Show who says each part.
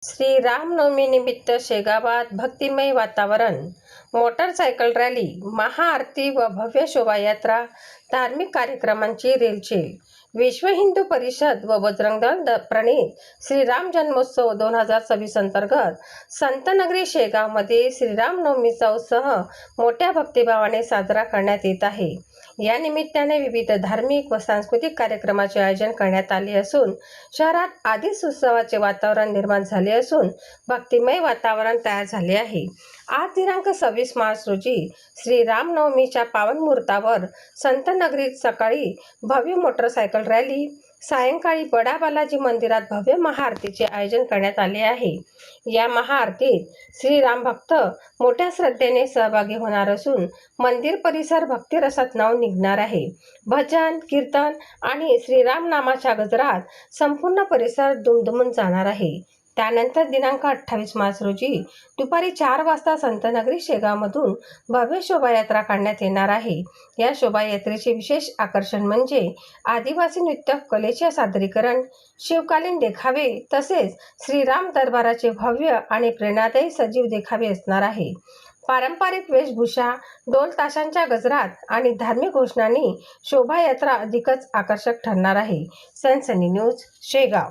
Speaker 1: श्री रामनवमी निमित्त शेगावात भक्तिमय वातावरण, मोटरसायकल रॅली, महाआरती व भव्य शोभायात्रा, धार्मिक कार्यक्रमांची रेलचेल. विश्व हिंदू परिषद व बजरंग दल प्रणीत श्रीराम जन्मोत्सव 2026 अंतर्गत संतनगरी शेगावमध्ये श्रीरामनवमीचा उत्सव मोठ्या भक्तिभावाने साजरा करण्यात येत आहे. या निमित्ताने विविध धार्मिक व सांस्कृतिक कार्यक्रमाचे आयोजन करण्यात आले असून शहरात आधीच उत्सवाचे वातावरण निर्माण झाले असून भक्तिमय वातावरण तयार झाले आहे. आज दिनांक 26 मार्च रोजी श्री रामनवमीच्या पावन मुहूर्तावर संतनगरीत सकाळी भव्य मोटरसायकल रॅली, सायंकाळी बडा बालाजी मंदिरात भव्य महाआरतीचे आयोजन करण्यात आले आहे. या महाआरतीत श्रीराम भक्त मोठ्या श्रद्धेने सहभागी होणार असून मंदिर परिसर भक्तिरसात न्हाऊन निघणार आहे. भजन, कीर्तन आणि श्रीराम नामाच्या गजरात संपूर्ण परिसर दुमदुमून जाणार आहे. त्यानंतर दिनांक 28 मार्च रोजी दुपारी 4 वाजता संतनगरी शेगावमधून भव्य शोभायात्रा काढण्यात येणार आहे. या शोभायात्रेचे विशेष आकर्षण म्हणजे आदिवासी नृत्य कलेचे सादरीकरण, शिवकालीन देखावे तसेच श्रीराम दरबाराचे भव्य आणि प्रेरणादायी सजीव देखावे असणार आहे. पारंपरिक वेशभूषा, ढोल ताशांच्या गजरात आणि धार्मिक घोषणांनी शोभायात्रा अधिकच आकर्षक ठरणार आहे. सनसनी न्यूज, शेगाव.